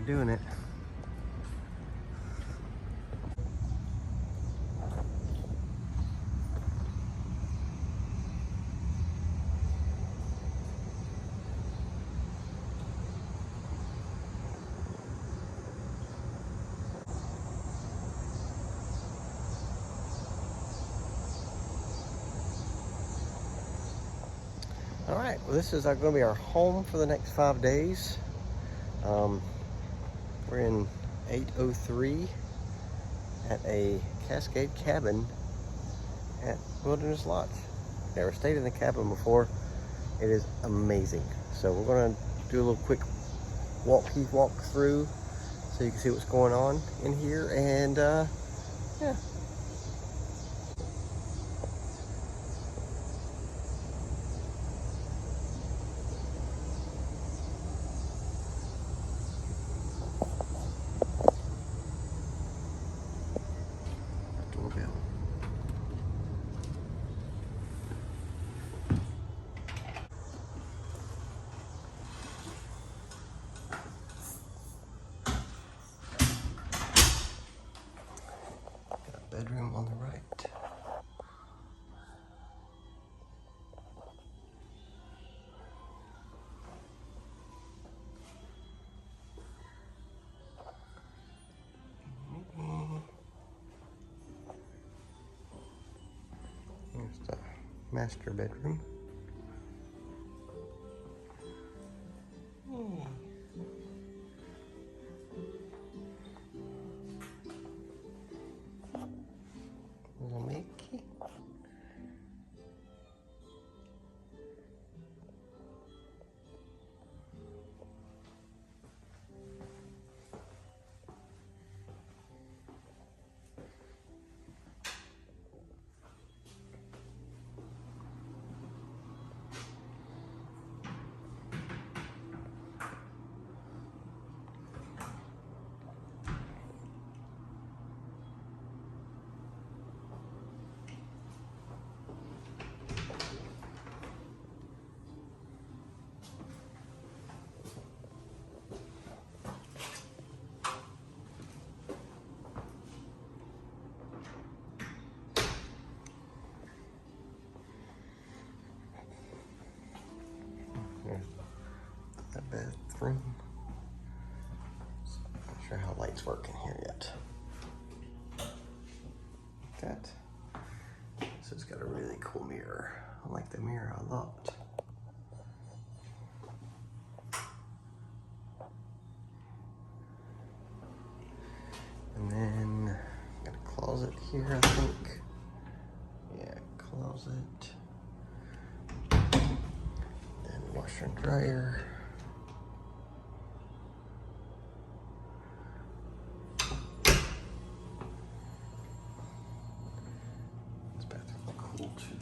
We're doing it. All right, well, this is going to be our home for the next 5 days. We're in 803 at a Cascade cabin at Wilderness Lodge. Never stayed in the cabin before. It is amazing. So we're going to do a little quick walk through so you can see what's going on in here, and yeah. Doorbell. Got a bedroom on the right. Here's the master bedroom. Little Mickey. Here's the bathroom. Not sure how lights work in here yet. That. This has got a really cool mirror. I like the mirror a lot. And then got a closet here, I think. Yeah, closet. Then washer and dryer. This bathroom looks cool too.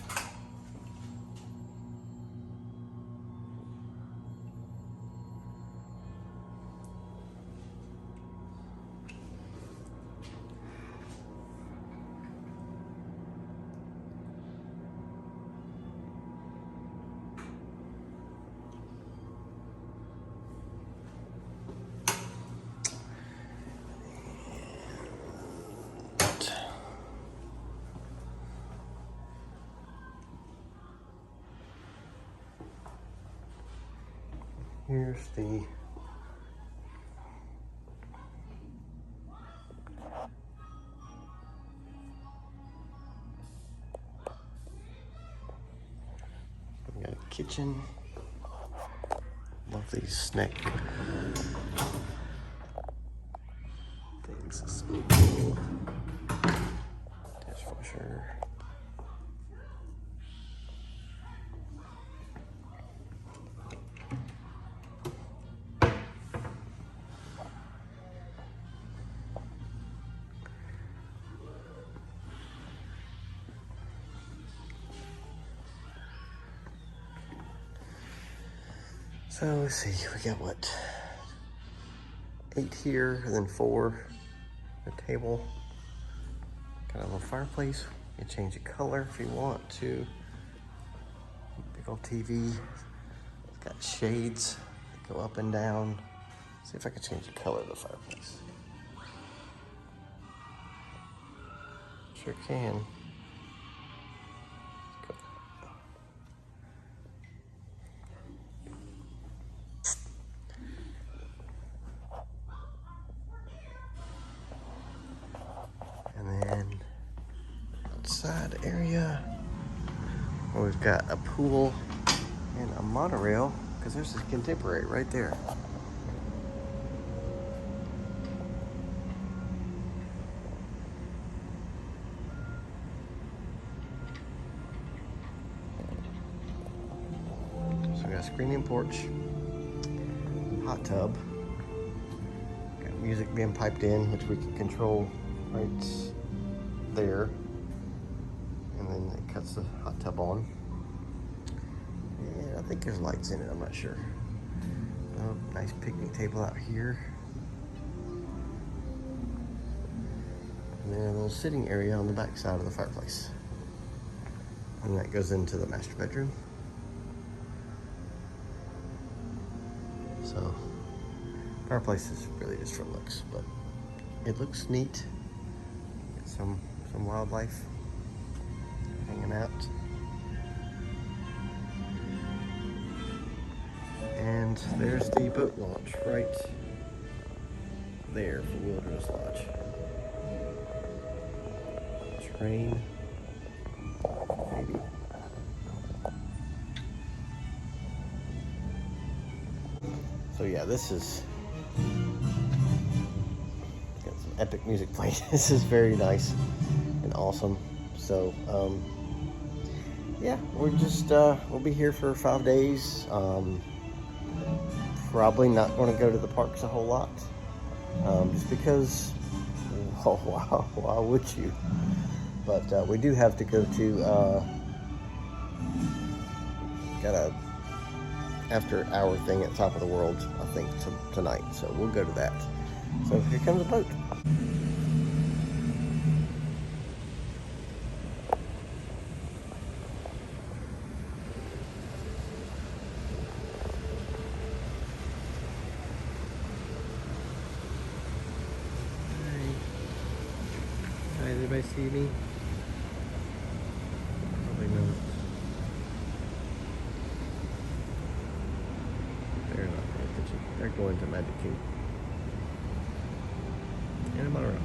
Here's the we got a kitchen. Love these snack things. Dishwasher. So let's see, we got what? 8 here, and then 4 at the table. Got a little fireplace. You can change the color if you want to. Big old TV. It's got shades that go up and down. See if I can change the color of the fireplace. Sure can. And then outside area, we've got a pool and a monorail, because there's a contemporary right there. So we got a screening porch, hot tub, got music being piped in, which we can control right there, and then it cuts the hot tub on. And I think there's lights in it, I'm not sure. Oh, nice picnic table out here. And then a little sitting area on the back side of the fireplace. And that goes into the master bedroom. So, fireplace is really just for looks, but it looks neat. Get some wildlife hanging out. And there's the boat launch right there for Wilderness Lodge. Train, maybe. So yeah, this is got some epic music playing. This is very nice and awesome. So yeah, we're just we'll be here for 5 days. Probably not going to go to the parks a whole lot, just because, oh wow, why would you? But we do have to go to, got a after hour thing at Top of the World, I think, tonight. So we'll go to that. So here comes the boat. Hi, anybody see me? Probably not. They're not paying attention. They're going to Magic Kingdom. And a monorail.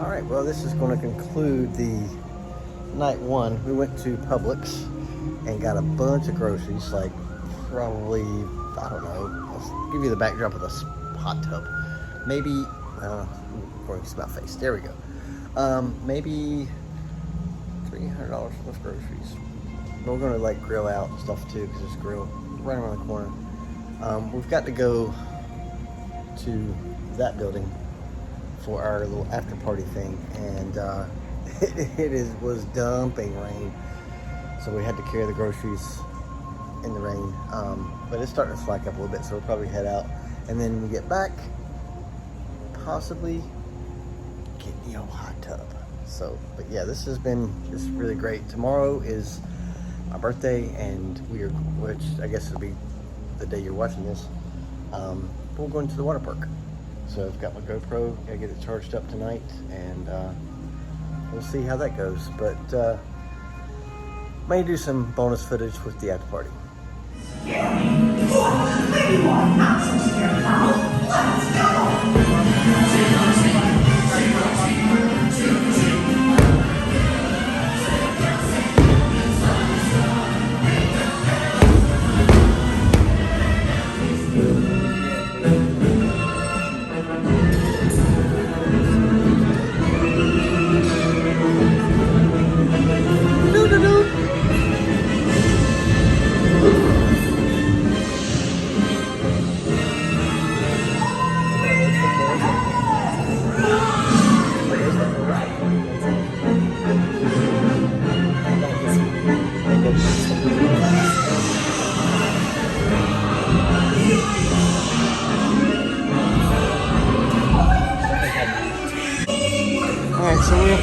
All right, well, this is going to conclude the night one. We went to Publix and got a bunch of groceries, like probably, I don't know, I'll give you the backdrop of this hot tub. Maybe, according to my face, there we go. Maybe $300 for those groceries. But we're going to like grill out and stuff too, because there's a grill right around the corner. We've got to go to that building for our little after party thing, and it was dumping rain, so we had to carry the groceries in the rain, but it's starting to slack up a little bit, so we'll probably head out, and then when we get back, possibly get the old hot tub. So, but yeah, this has been just really great. Tomorrow is my birthday, and which I guess will be the day you're watching this, we're going to the water park. So I've got my GoPro, gotta get it charged up tonight, and we'll see how that goes. But may do some bonus footage with the after party.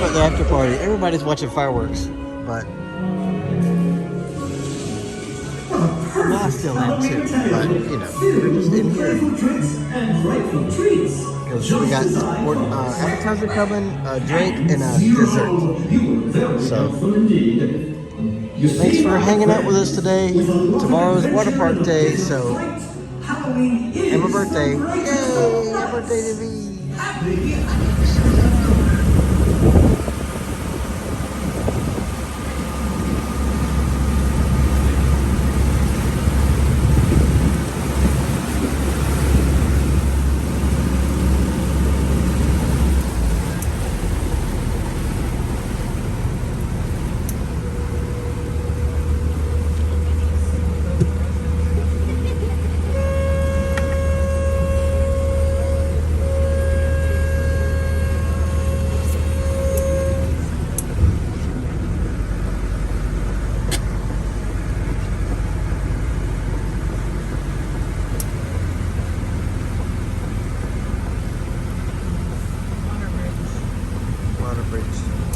about the after party. Everybody's watching fireworks, but I still am too. But you know, we're just in here because we got appetizer coming, a drink, and a dessert. So thanks for hanging out with us today. Tomorrow's water park day, so and my birthday. Yay! Happy birthday to me. Water bridge.